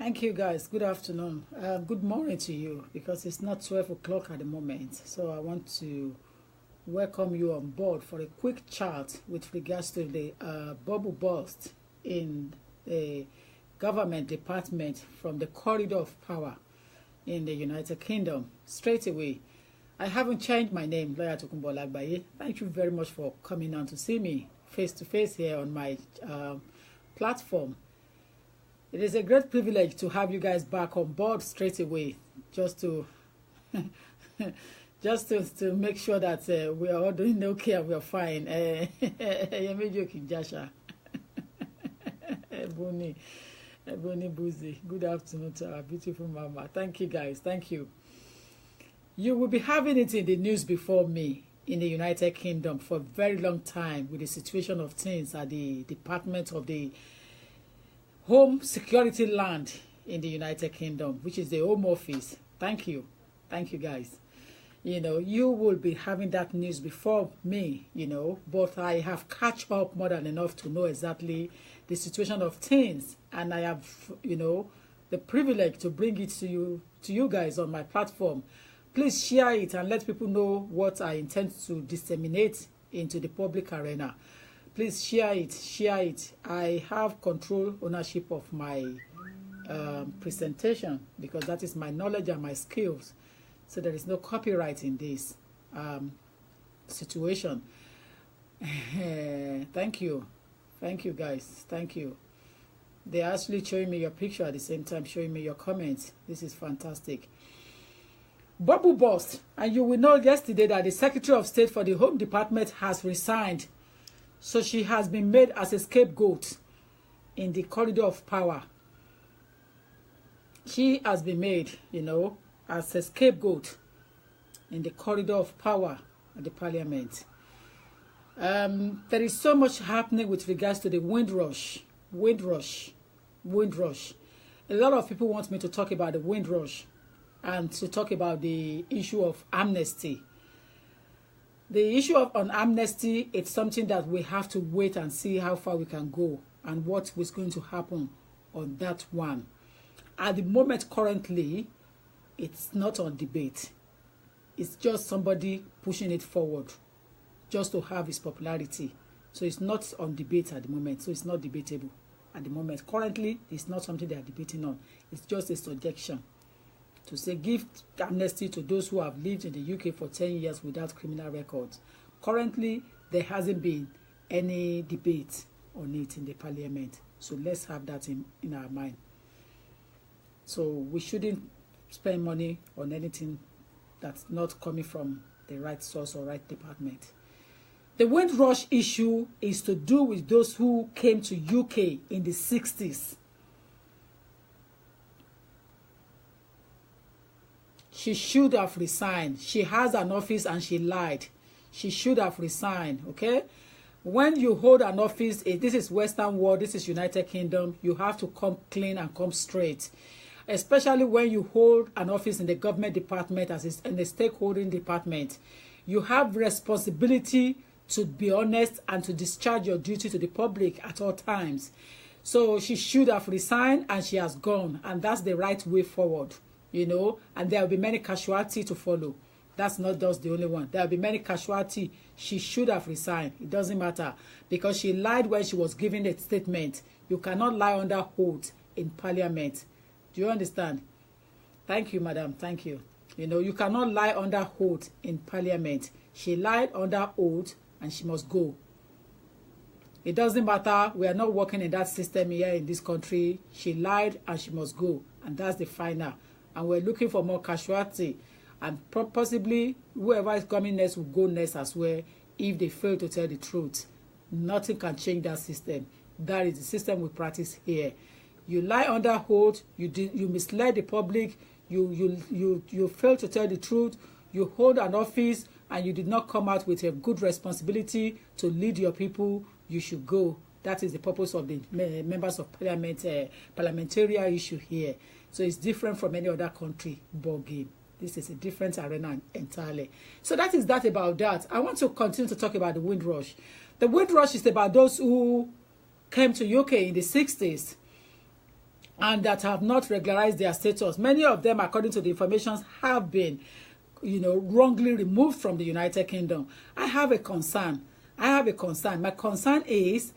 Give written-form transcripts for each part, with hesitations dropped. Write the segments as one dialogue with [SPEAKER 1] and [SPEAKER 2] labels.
[SPEAKER 1] Thank you, guys. Good afternoon. Good morning to you because it's not 12 o'clock at the moment. So I want to welcome you on board for a quick chat with regards to the bubble burst in the government department from the corridor of power in the United Kingdom. Straight away, I haven't changed my name, Lawyer Tokunbo Lagbaye. Thank you very much for coming on to see me face to face here on my platform. It is a great privilege to have you guys back on board straight away, just to to make sure that we are all doing okay and we are fine. Ebony Buzi. Good afternoon to our beautiful mama. Thank you, guys. Thank you. You will be having it in the news before me in the United Kingdom for a very long time with the situation of things at the Department of the Home Security Land in the United Kingdom, which is the Home Office. Thank you. Thank you, guys. You know, you will be having that news before me, but I have catch up more than enough to know exactly the situation of things. And I have, the privilege to bring it to you guys on my platform. Please share it and let people know what I intend to disseminate into the public arena. Please share it. I have control, ownership of my presentation because that is my knowledge and my skills. So there is no copyright in this situation. Thank you, guys. Thank you. They're actually showing me your picture at the same time, showing me your comments. This is fantastic. Bubble burst, and you will know yesterday that the Secretary of State for the Home Department has resigned. So she has been made as a scapegoat in the corridor of power. She has been made, as a scapegoat in the corridor of power at the parliament. There is so much happening with regards to the Windrush. A lot of people want me to talk about the Windrush and to talk about the issue of amnesty. The issue on amnesty, it's something that we have to wait and see how far we can go and what is going to happen on that one. At the moment, currently, it's not on debate. It's just somebody pushing it forward just to have his popularity. So it's not on debate at the moment. So it's not debatable at the moment. Currently, it's not something they are debating on. It's just a suggestion to say give amnesty to those who have lived in the UK for 10 years without criminal records. Currently, there hasn't been any debate on it in the parliament. So let's have that in our mind. So we shouldn't spend money on anything that's not coming from the right source or right department. The Windrush issue is to do with those who came to UK in the 60s. She should have resigned. She has an office and she lied. She should have resigned, okay? When you hold an office, this is Western world, this is United Kingdom, you have to come clean and come straight. Especially when you hold an office in the government department in the stakeholding department. You have responsibility to be honest and to discharge your duty to the public at all times. So she should have resigned and she has gone. And that's the right way forward. And there will be many casualties to follow. That's not just the only one. There will be many casualties. She should have resigned. It doesn't matter. Because she lied when she was giving a statement. You cannot lie under oath in parliament. Do you understand? Thank you, madam. Thank you. You cannot lie under oath in parliament. She lied under oath and she must go. It doesn't matter. We are not working in that system here in this country. She lied and she must go. And that's the final. And we're looking for more casualty. And possibly whoever is coming next will go next as well if they fail to tell the truth. Nothing can change that system. That is the system we practice here. You lie under oath, you misled the public, you fail to tell the truth, you hold an office and you did not come out with a good responsibility to lead your people, you should go. That is the purpose of the members of parliament, parliamentarian issue here. So it's different from any other country ball game. This is a different arena entirely. So that is that about that. I want to continue to talk about the Windrush. The Windrush is about those who came to UK in the 60s. and that have not regularized their status. Many of them, according to the information, have been, wrongly removed from the United Kingdom. I have a concern. My concern is,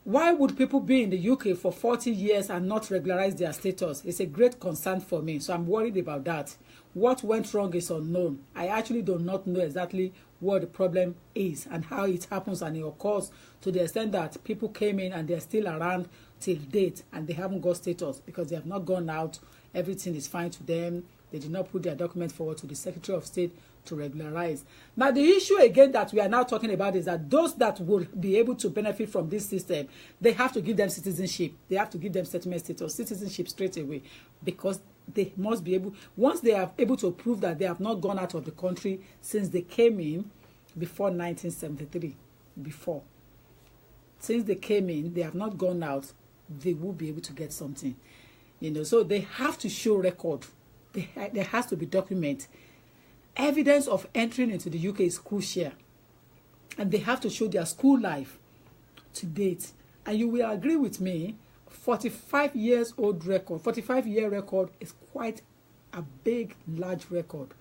[SPEAKER 1] why would people be in the UK for 40 years and not regularize their status? It's a great concern for me, so I'm worried about that. What went wrong is unknown. I actually do not know exactly what the problem is and how it happens, and it occurs to the extent that people came in and they're still around till date and they haven't got status because they have not gone out. Everything is fine to them. They did not put their document forward to the Secretary of State to regularize. Now, the issue again that we are now talking about is that those that will be able to benefit from this system, they have to give them citizenship. They have to give them settlement status, citizenship straight away, because they must be able, once they are able to prove that they have not gone out of the country since they came in before 1973, since they came in, they have not gone out, they will be able to get something. So they have to show record. There has to be document. Evidence of entering into the UK is crucial, and they have to show their school life to date. And you will agree with me, 45-year record is quite a big, large record,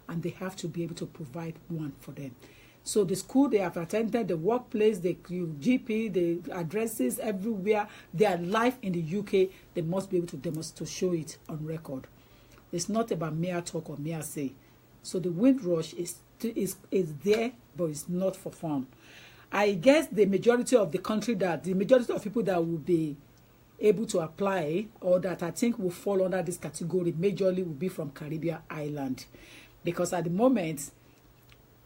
[SPEAKER 1] and they have to be able to provide one for them. So the school they have attended, the workplace, the GP, the addresses everywhere, their life in the UK, they must be able to demonstrate, to show it on record. It's not about mere talk or mere say. So the Windrush is there, but it's not for fun. I guess the majority of the majority of people that will be able to apply, or that I think will fall under this category majorly, will be from Caribbean island, because at the moment,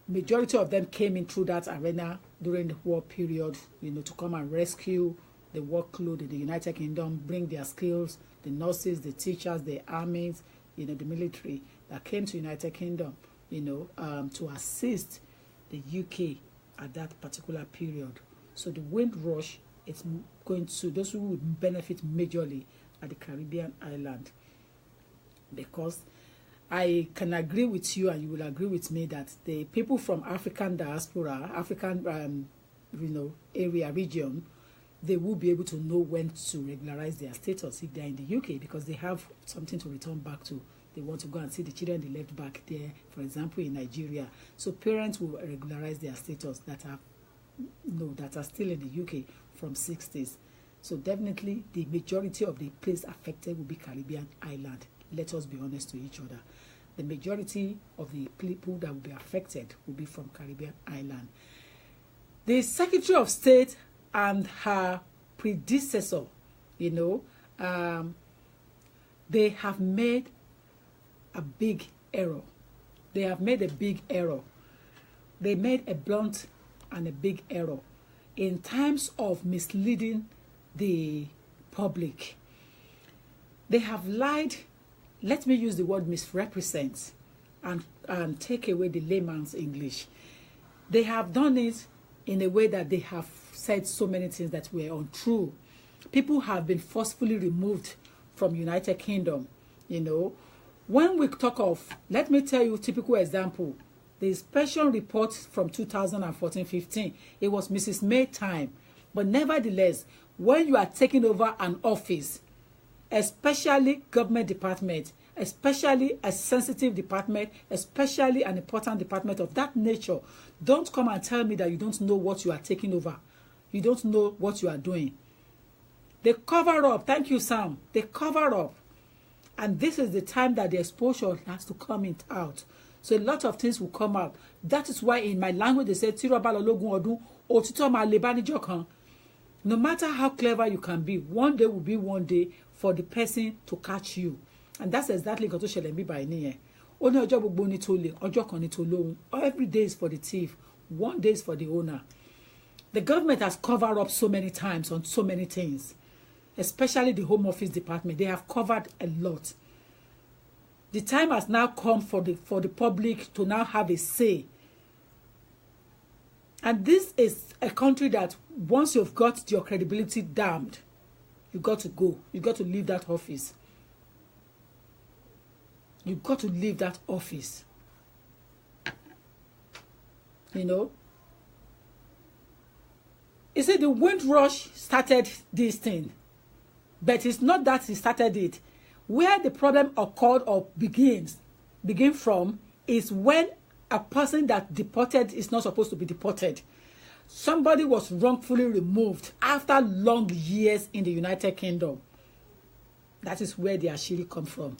[SPEAKER 1] majority of them came in through that arena during the war period, to come and rescue the workload in the United Kingdom, bring their skills, the nurses, the teachers, the armies, the military that came to United Kingdom, to assist the UK at that particular period. So the Windrush is going to, those who would benefit majorly at the Caribbean island, because I can agree with you, and you will agree with me, that the people from African diaspora, African, region, they will be able to know when to regularize their status if they're in the UK, because they have something to return back to. They want to go and see the children they left back there, for example, in Nigeria. So parents will regularize their status that are still in the UK from 60s. So definitely the majority of the place affected will be Caribbean island. Let us be honest to each other. The majority of the people that will be affected will be from Caribbean island. The Secretary of State and her predecessor, they have made a big error. They have made a big error. They made a blunt and a big error in terms of misleading the public. They have lied. Let me use the word misrepresent and take away the layman's English. They have done it in a way that they have said so many things that were untrue. People have been forcefully removed from United Kingdom. When we talk of, let me tell you a typical example. The inspection report from 2014-15, it was Mrs. May time. But nevertheless, when you are taking over an office, especially government department, especially a sensitive department, especially an important department of that nature, don't come and tell me that you don't know what you are taking over. You don't know what you are doing. They cover up. Thank you, Sam. They cover up. And this is the time that the exposure has to come out. So a lot of things will come out. That is why in my language they say, no matter how clever you can be, one day will be one day for the person to catch you. And that's exactly what shall be by near. Every day is for the thief. One day is for the owner. The government has covered up so many times on so many things, especially the Home Office Department. They have covered a lot. The time has now come for the public to now have a say. And this is a country that once you've got your credibility damned, you got to go. You got to leave that office. You got to leave that office. You see, the Windrush started this thing. But it's not that he started it. Where the problem occurred or begin from is when a person that deported is not supposed to be deported. Somebody was wrongfully removed after long years in the United Kingdom. That is where the ashiri come from.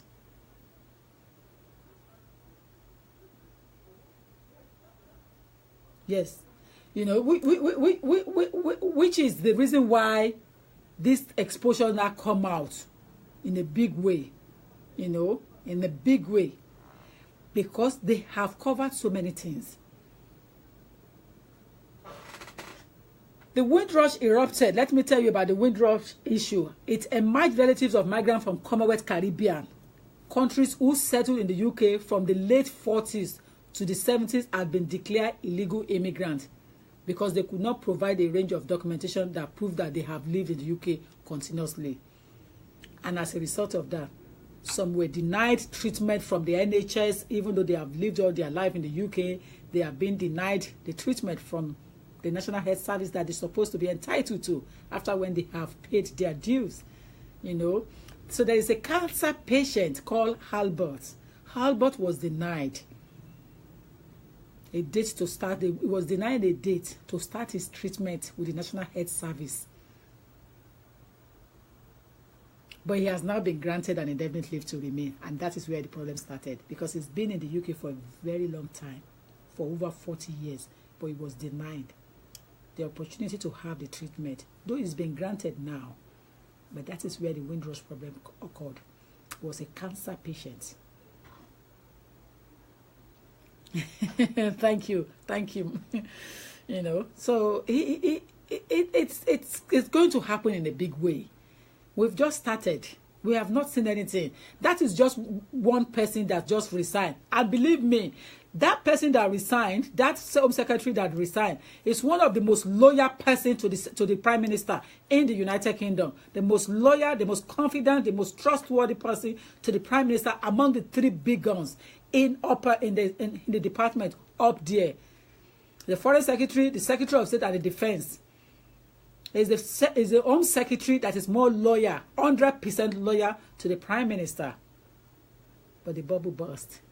[SPEAKER 1] Yes. You know, which is the reason why this exposure now come out in a big way. You know, in a big way. Because they have covered so many things. The Windrush erupted. Let me tell you about the Windrush issue. It emerged relatives of migrants from Commonwealth Caribbean countries who settled in the UK from the late 40s to the 70s had been declared illegal immigrants because they could not provide a range of documentation that proved that they have lived in the UK continuously. And as a result of that, some were denied treatment from the NHS, even though they have lived all their life in the UK. They have been denied the treatment from the National Health Service that they're supposed to be entitled to after when they have paid their dues, you know. So there is a cancer patient called Albert. Albert was denied a date to start. He was denied a date to start his treatment with the National Health Service. But he has now been granted an indefinite leave to remain, and that is where the problem started, because he's been in the UK for a very long time, for over 40 years, but he was denied the opportunity to have the treatment, though it's been granted now. But that is where the Windrush problem occurred. He was a cancer patient. Thank you. You know, so it's going to happen in a big way. We've just started. We have not seen anything. That is just one person that just resigned. And believe me, that person that resigned, that Home Secretary that resigned, is one of the most loyal person to the Prime Minister in the United Kingdom. The most loyal, the most confident, the most trustworthy person to the Prime Minister among the three big guns in the department up there. The Foreign Secretary, the Secretary of State, and the Defense. Is the Home Secretary that is more loyal, 100% loyal to the Prime Minister. But the bubble burst.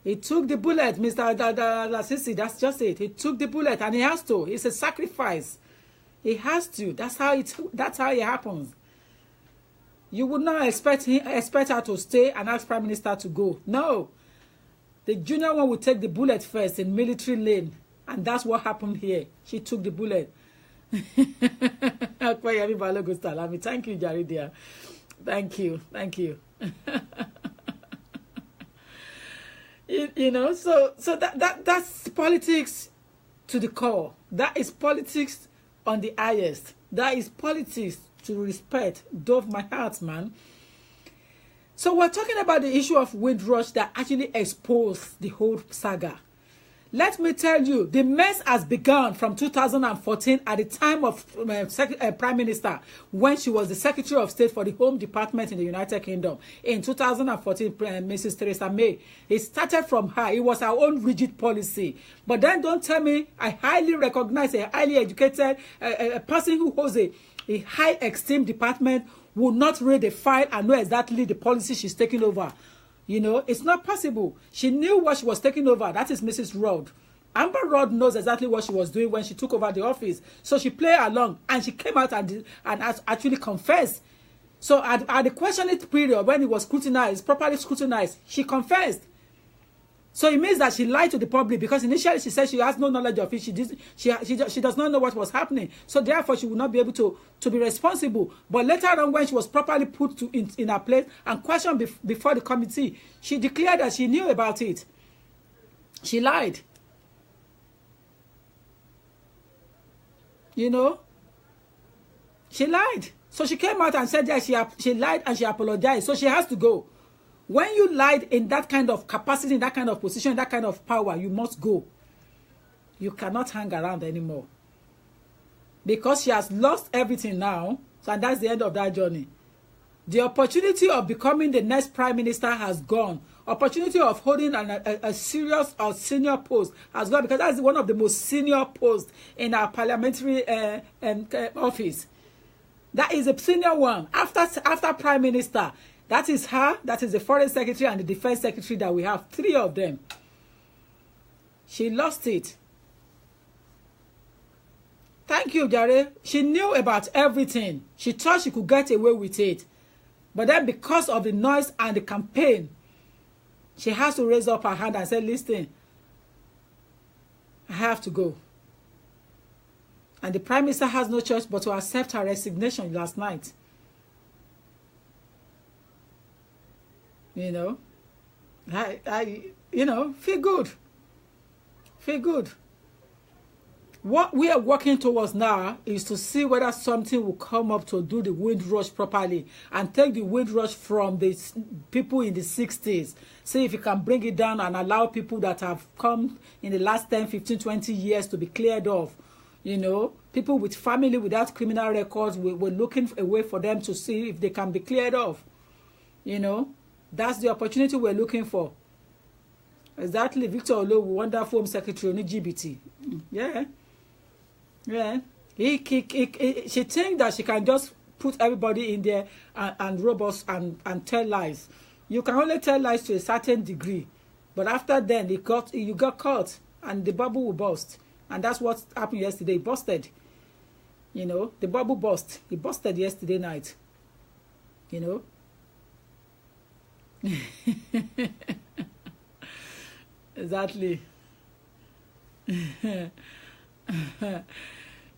[SPEAKER 1] He took the bullet, Mr. Lasisi, that's just it. He took the bullet, and he has to. It's a sacrifice. He has to. That's how it happens. You would not expect her to stay and ask Prime Minister to go. No. The junior one will take the bullet first in military lane. And that's what happened here. She took the bullet. Thank you, Jaridia. Thank you. you know, so that's politics to the core. That is politics on the highest. That is politics to respect. Dove my heart, man. So we're talking about the issue of Windrush that actually exposed the whole saga. Let me tell you, the mess has begun from 2014 at the time of Prime Minister, when she was the Secretary of State for the Home Department in the United Kingdom. In 2014, Mrs. Theresa May. It started from her. It was her own rigid policy. But then don't tell me I highly recognize a highly educated a person who holds a high esteemed department will not read the file and know exactly the policy she's taking over. You know, it's not possible. She knew what she was taking over. That is Mrs. Rudd. Amber Rudd knows exactly what she was doing when she took over the office. So she played along, and she came out and actually confessed. So at the questioning period, when it was scrutinized, properly scrutinized, she confessed. So it means that she lied to the public, because initially she said she has no knowledge of it. She does not know what was happening. So therefore, she would not be able to be responsible. But later on, when she was properly put in her place and questioned before the committee, she declared that she knew about it. She lied. You know? She lied. So she came out and said that she lied and she apologized. So she has to go. When you lied in that kind of capacity, in that kind of position, in that kind of power, you must go. You cannot hang around anymore. Because she has lost everything now, and that's the end of that journey. The opportunity of becoming the next Prime Minister has gone. Opportunity of holding a serious or senior post has gone, because that's one of the most senior posts in our parliamentary office. That is a senior one. After Prime Minister, that is her, that is the Foreign Secretary and the Defense Secretary that we have. 3 of them. She lost it. Thank you, Jare. She knew about everything. She thought she could get away with it. But then because of the noise and the campaign, she has to raise up her hand and say, listen, I have to go. And the Prime Minister has no choice but to accept her resignation last night. You know, feel good. Feel good. What we are working towards now is to see whether something will come up to do the Windrush properly and take the Windrush from the people in the 60s. See if you can bring it down and allow people that have come in the last 10, 15, 20 years to be cleared off. You know, people with family without criminal records, we're looking a way for them to see if they can be cleared off. You know, that's the opportunity we're looking for. Exactly. Victor Olo, wonderful Home Secretary, only GBT. Yeah. Yeah. She thinks that she can just put everybody in there and rob us and tell lies. You can only tell lies to a certain degree. But after then, you got caught and the bubble will burst. And that's what happened yesterday. It busted. You know, the bubble burst. It busted yesterday night. You know? Exactly.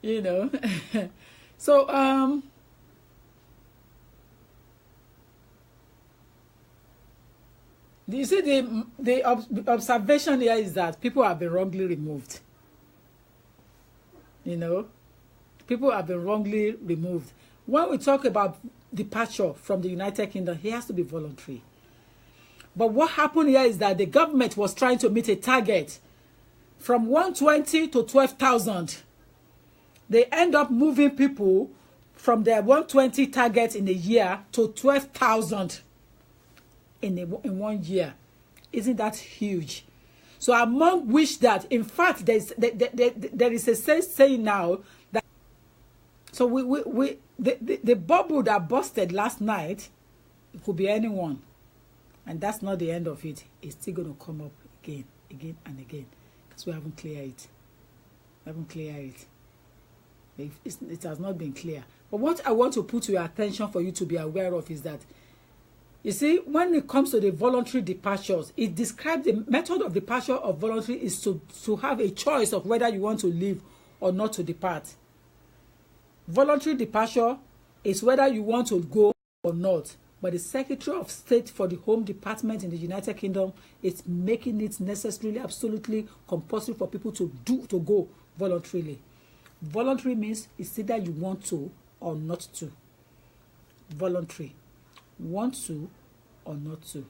[SPEAKER 1] You know. So you see the observation here is that people have been wrongly removed. You know, people have been wrongly removed. When we talk about departure from the United Kingdom, it has to be voluntary. But what happened here is that the government was trying to meet a target from 120 to 12,000. They end up moving people from their 120 target in a year to 12,000 in 1 year. Isn't that huge? So among which that, in fact, there is a saying now that, so the bubble that busted last night, it could be anyone. And that's not the end of it. It's still going to come up again and again. Because we haven't cleared it. We haven't cleared it. It has not been clear. But what I want to put to your attention for you to be aware of is that, you see, when it comes to the voluntary departures, it describes the method of departure of voluntary is to have a choice of whether you want to leave or not to depart. Voluntary departure is whether you want to go or not. But the Secretary of State for the Home Department in the United Kingdom is making it necessarily, absolutely compulsory for people to go voluntarily. Voluntary means it's either you want to or not to. Voluntary. Want to or not to.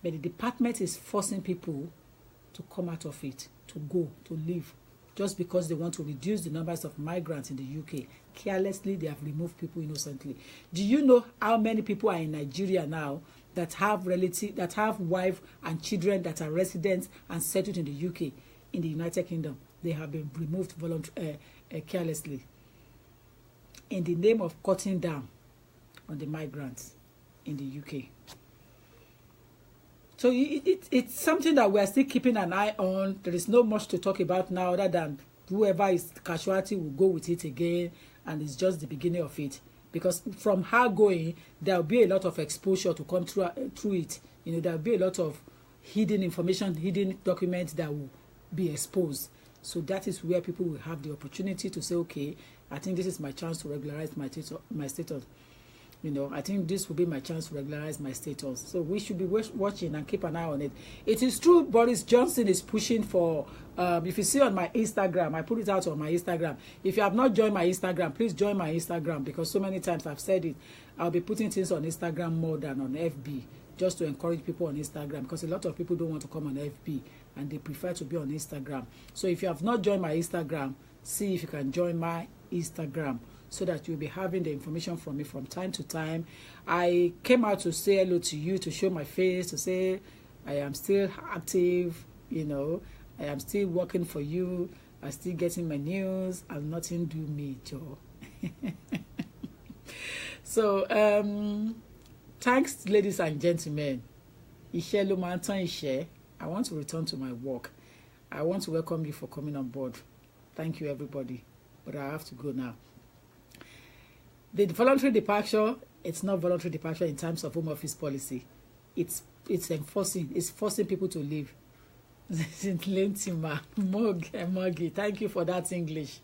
[SPEAKER 1] But the department is forcing people to come out of it, to go, to leave, just because they want to reduce the numbers of migrants in the UK. Carelessly, they have removed people innocently. Do you know how many people are in Nigeria now that have relatives, that have wives and children that are residents and settled in the UK, in the United Kingdom? They have been removed carelessly in the name of cutting down on the migrants in the UK. So it's something that we are still keeping an eye on. There is not much to talk about now other than whoever is casualty will go with it again, and it's just the beginning of it. Because from her going, there will be a lot of exposure to come through it. You know, there will be a lot of hidden information, hidden documents that will be exposed. So that is where people will have the opportunity to say, okay, I think this is my chance to regularize my status. You know, I think this will be my chance to regularize my status. So we should be watching and keep an eye on it. It is true Boris Johnson is pushing for, if you see on my Instagram, I put it out on my Instagram. If you have not joined my Instagram, please join my Instagram, because so many times I've said it. I'll be putting things on Instagram more than on FB, just to encourage people on Instagram, because a lot of people don't want to come on FB and they prefer to be on Instagram. So if you have not joined my Instagram, see if you can join my Instagram, so that you'll be having the information from me from time to time. I came out to say hello to you, to show my face, to say I am still active, you know, I am still working for you, I'm still getting my news, and nothing do me, Joe. So thanks, ladies and gentlemen. Iṣẹ́ ló máa ń tán iṣẹ́. I want to return to my work. I want to welcome you for coming on board. Thank you, everybody. But I have to go now. The voluntary departure, it's not voluntary departure in terms of Home Office policy. It's forcing people to leave. Moggy, thank you for that English.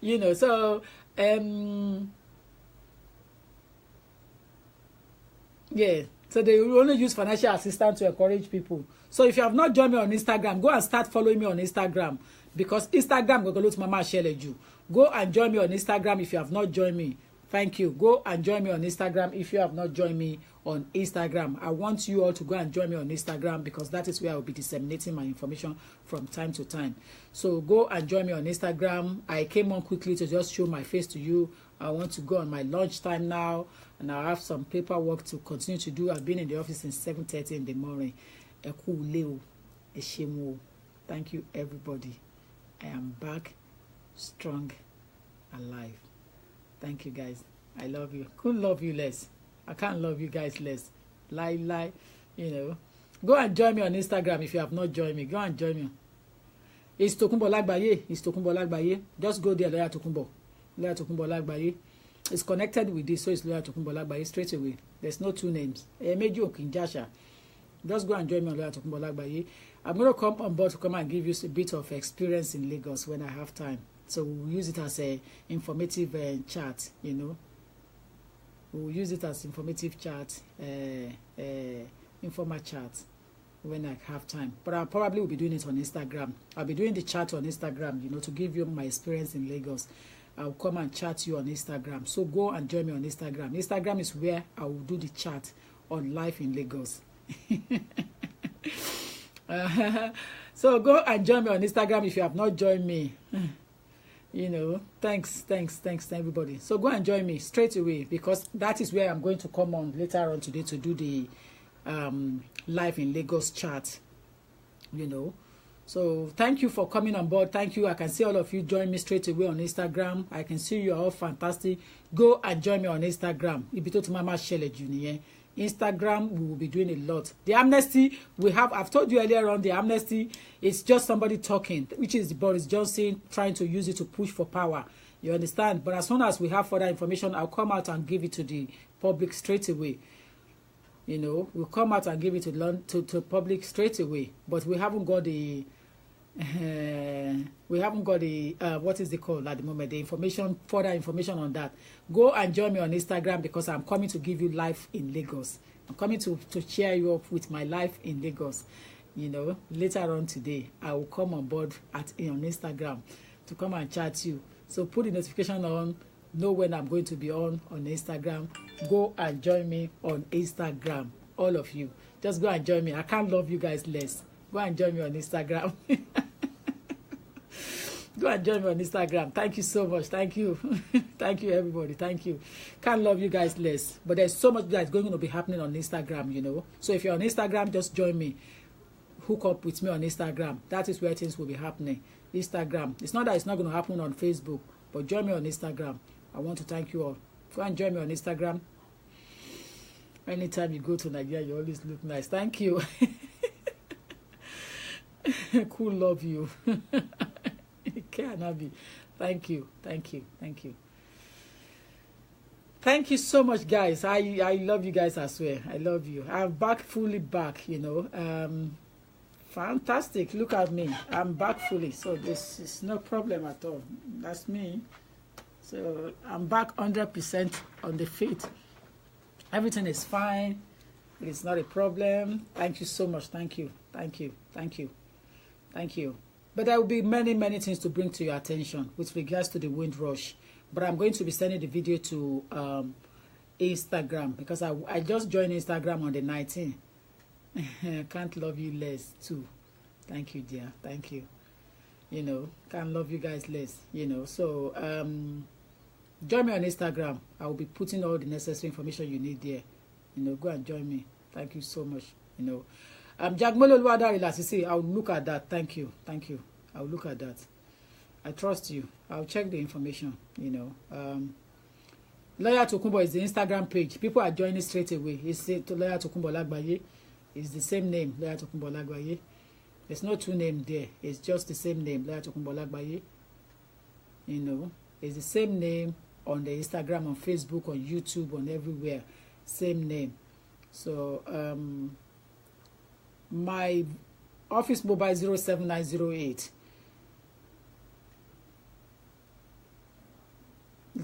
[SPEAKER 1] You know, so yeah, so they will only use financial assistance to encourage people. So if you have not joined me on Instagram, go and start following me on Instagram, because Instagram go to Mama Sheleju. Go and join me on Instagram if you have not joined me. Thank you. Go and join me on Instagram if you have not joined me on Instagram. I want you all to go and join me on Instagram, because that is where I will be disseminating my information from time to time. So go and join me on Instagram. I came on quickly to just show my face to you. I want to go on my lunch time now, and I have some paperwork to continue to do. I've been in the office since 7:30 in the morning. Thank you, everybody. I am back, strong, alive. Thank you, guys. I love you. Couldn't love you less. I can't love you guys less. Lie. You know. Go and join me on Instagram if you have not joined me. Go and join me. It's Tokunbo Lagbaye. It's Tokunbo Lagbaye. Just go there, Lawyer Tokunbo. Lawyer Tokunbo Lagbaye. It's connected with this, so it's Lawyer Tokunbo Lagbaye straight away. There's no two names. Emeji Okinjasha. Just go and join me on Lawyer Tokunbo Lagbaye. I'm going to come on board to come and give you a bit of experience in Lagos when I have time. So we'll use it as a informative chat, you know. We'll use it as informative chat, informal chat when I have time. But I probably will be doing it on Instagram. I'll be doing the chat on Instagram, you know, to give you my experience in Lagos. I'll come and chat you on Instagram. So go and join me on Instagram. Instagram is where I will do the chat on life in Lagos. So go and join me on Instagram if you have not joined me. You know, thanks everybody. So go and join me straight away, because that is where I'm going to come on later on today to do the live in Lagos chat, you know. So thank you for coming on board. Thank you. I can see all of you join me straight away on Instagram. I can see you are all fantastic. Go and join me on Instagram. Ibito to Mama Sheleju niyen. Instagram, we will be doing a lot. The amnesty we have, I've told you earlier on, the amnesty is just somebody talking, which is Boris Johnson trying to use it to push for power. You understand? But as soon as we have further information, I'll come out and give it to the public straight away. You know, we'll come out and give it to public straight away. But we haven't got the what is it called at the moment, the information, further information on that. Go and join me on Instagram, because I'm coming to give you life in Lagos. I'm coming to cheer you up with my life in Lagos. You know, later on today I will come on board on Instagram to come and chat you. So put the notification on, know when I'm going to be on Instagram. Go and join me on Instagram, all of you. Just go and join me. I can't love you guys less. Go and join me on Instagram. Go and join me on Instagram. Thank you so much. Thank you. Thank you, everybody. Thank you. Can't love you guys less. But there's so much that's going to be happening on Instagram, you know. So if you're on Instagram, just join me. Hook up with me on Instagram. That is where things will be happening. Instagram. It's not that it's not going to happen on Facebook, but join me on Instagram. I want to thank you all. Go and join me on Instagram. Anytime you go to Nigeria, you always look nice. Thank you. Cool, love you. Cannot be. Thank you. Thank you so much, guys. I love you guys as well. I love you. I'm back, fully back, you know. Fantastic. Look at me. I'm back fully. So this is no problem at all. That's me. So I'm back 100% on the feet. Everything is fine. It's not a problem. Thank you so much. Thank you. But there will be many things to bring to your attention with regards to the wind rush. But I'm going to be sending the video to Instagram, because I just joined Instagram on the 19th. Can't love you less too. Thank you, dear. Thank you. You know, can't love you guys less. You know, so join me on Instagram. I will be putting all the necessary information you need there. You know, go and join me. Thank you so much. You know. Jagmolo Luada Ilasisi, I'll look at that. Thank you. I'll look at that. I trust you. I'll check the information, you know. Lawyer Tokunbo is the Instagram page. People are joining straight away. It's Lawyer Tokunbo Lagbaye. It's the same name, Lawyer Tokunbo Lagbaye. There's no two names there. It's just the same name, Lawyer Tokunbo Lagbaye. You know, it's the same name on the Instagram, on Facebook, on YouTube, on everywhere. Same name. So my office mobile 07908.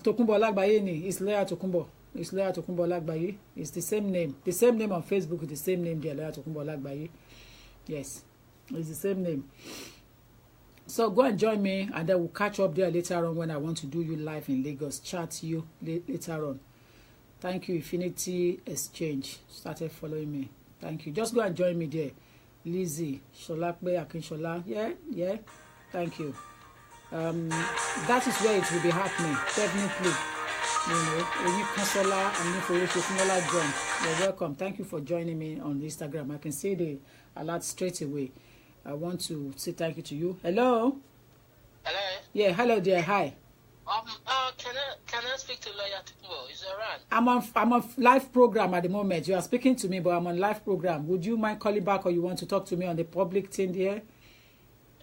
[SPEAKER 1] Tokunbo Lagbaye ni is Lawyer Tokunbo. It's Lawyer Tokunbo Lagbaye. It's the same name. The same name on Facebook is the same name there, Lawyer Tokunbo Lagbaye. Yes, it's the same name. So go and join me, and then we'll catch up there later on when I want to do you live in Lagos. Chat you later on. Thank you, Infinity Exchange. Started following me. Thank you. Just go and join me there. Lizzie, Sholakbe, Akinshola. Yeah. Thank you. That is where it will be happening. Definitely. You know, any consular and information, join. You're welcome. Thank you for joining me on Instagram. I can see the alert straight away. I want to say thank you to you. Hello.
[SPEAKER 2] Hello.
[SPEAKER 1] Yeah. Hello there. Hi.
[SPEAKER 2] Can I speak to Lawyer Tokunbo? Is that right?
[SPEAKER 1] I'm on live program at the moment. You are speaking to me, but I'm on live program. Would you mind calling back, or you want to talk to me on the public thing there?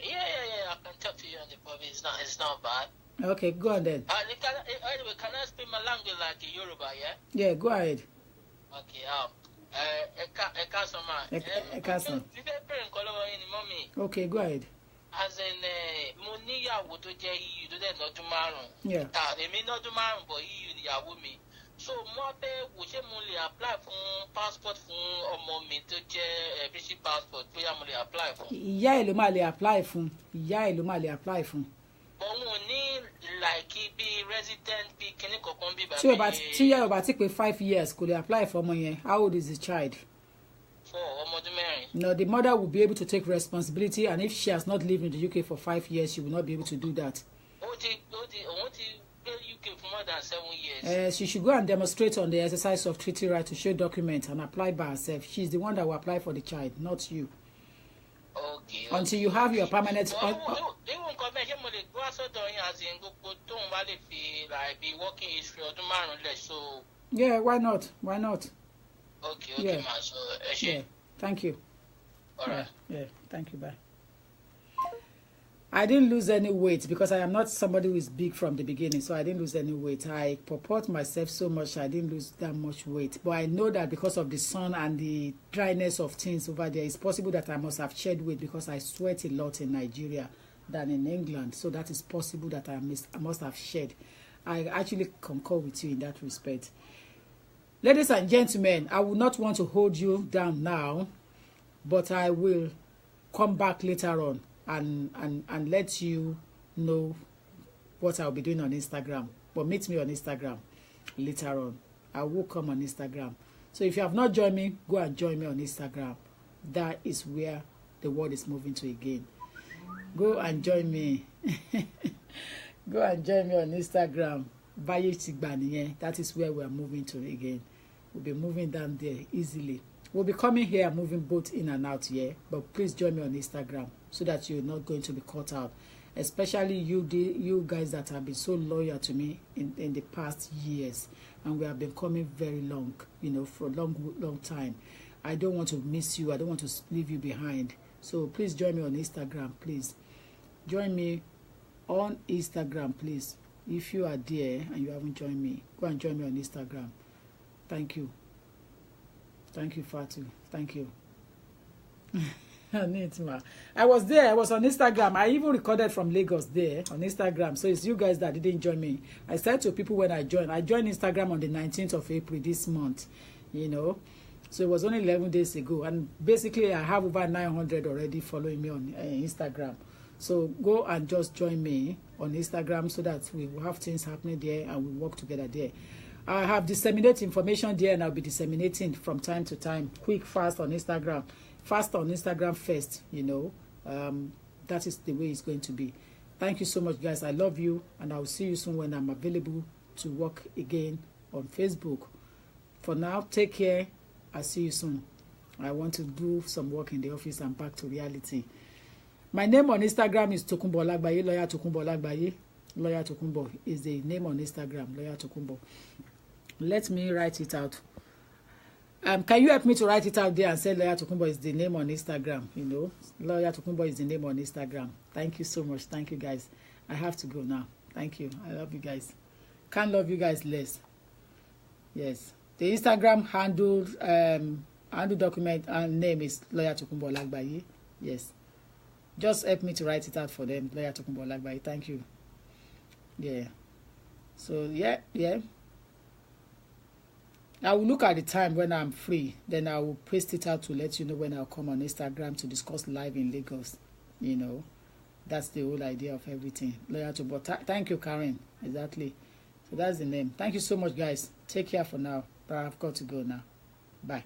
[SPEAKER 2] Yeah. I can talk to you on the public. It's not bad.
[SPEAKER 1] Okay, go on then.
[SPEAKER 2] Anyway, can I speak my language like Yoruba? Yeah.
[SPEAKER 1] Yeah, go ahead.
[SPEAKER 2] Okay.
[SPEAKER 1] Okay, go ahead.
[SPEAKER 2] As in, mo níyàwó tó jẹ́ EU tó dẹ̀ lọ́dún márùn-ún.
[SPEAKER 1] Yeah.
[SPEAKER 2] Èmi lọ́dún márùn-ún bọ̀ EU níyàwó mi. So mo fẹ́ wò ṣé mo lè apply fún passport fún ọmọ mi tó jẹ́ British passport bóyá mo lè apply fún.
[SPEAKER 1] Ìyá ẹ̀ ló máa lè apply fún.
[SPEAKER 2] But mo ní like bí resident bí kíní kankan bí bàbá
[SPEAKER 1] yẹn. Tí ìyá ẹ̀ bá ti pé 5 years kò lè apply for ọmọ yẹn. How old is the child?
[SPEAKER 2] 4 ọmọdún mẹ́rin.
[SPEAKER 1] No, the mother will be able to take responsibility, and if she has not lived in the UK for 5 years, she will not be able to do that.
[SPEAKER 2] Òun ti gbé UK for more than 7 years.
[SPEAKER 1] She should go and demonstrate on the exercise of treaty right to show documents and apply by herself. She's the one that will apply for the child, not you.
[SPEAKER 2] Okay.
[SPEAKER 1] Until you have your permanent. Yeah, why not?
[SPEAKER 2] Okay,
[SPEAKER 1] yeah.
[SPEAKER 2] Yeah.
[SPEAKER 1] Thank you.
[SPEAKER 2] All right.
[SPEAKER 1] Yeah, thank you. Bye. I didn't lose any weight because I am not somebody who is big from the beginning, so I didn't lose any weight. I purport myself so much, I didn't lose that much weight. But I know that because of the sun and the dryness of things over there, it's possible that I must have shed weight because I sweat a lot in Nigeria than in England. So that is possible that I must have shed. I actually concur with you in that respect. Ladies and gentlemen, I would not want to hold you down now, but I will come back later on and let you know what I'll be doing on Instagram. But meet me on Instagram later on. I will come on Instagram. So if you have not joined me, go and join me on Instagram. That is where the world is moving to again. Go and join me. Go and join me on Instagram. That is where we are moving to again. We'll be moving down there easily. We'll be coming here, moving both in and out here. But please join me on Instagram so that you're not going to be caught out. Especially you guys that have been so loyal to me in the past years. And we have been coming very long, for a long time. I don't want to miss you. I don't want to leave you behind. So please join me on Instagram, please. Join me on Instagram, please. If you are there and you haven't joined me, go and join me on Instagram. Thank you. Thank you, Fatu. Thank you. I was there. I was on Instagram. I even recorded from Lagos there on Instagram. So it's you guys that didn't join me. I said to people when I joined Instagram on the 19th of April this month, So it was only 11 days ago. And basically, I have over 900 already following me on Instagram. So go and just join me on Instagram so that we will have things happening there and we work together there. I have disseminated information there and I'll be disseminating from time to time, quick, fast on Instagram. Fast on Instagram first, that is the way it's going to be. Thank you so much, guys. I love you and I'll see you soon when I'm available to work again on Facebook. For now, take care. I'll see you soon. I want to do some work in the office and back to reality. My name on Instagram is Tokunbo Lagbaye, Lawyer Tokunbo Lagbaye. Lawyer Tokunbo is the name on Instagram, Lawyer Tokunbo. Let me write it out. Can you help me to write it out there and say Lawyer Tokunbo is the name on Instagram? You know, Lawyer Tokunbo is the name on Instagram. Thank you so much. Thank you, guys. I have to go now. Thank you. I love you guys. Can't love you guys less. Yes. The Instagram handle document and name is Lawyer Tokunbo Olagbaye. Yes. Just help me to write it out for them. Lawyer Tokunbo Olagbaye. Thank you. Yeah. So, yeah. I will look at the time when I'm free. Then I will paste it out to let you know when I'll come on Instagram to discuss live in Lagos. You know, that's the whole idea of everything. Lawyer Tokunbo. Thank you, Karen. Exactly. So that's the name. Thank you so much, guys. Take care for now. But I've got to go now. Bye.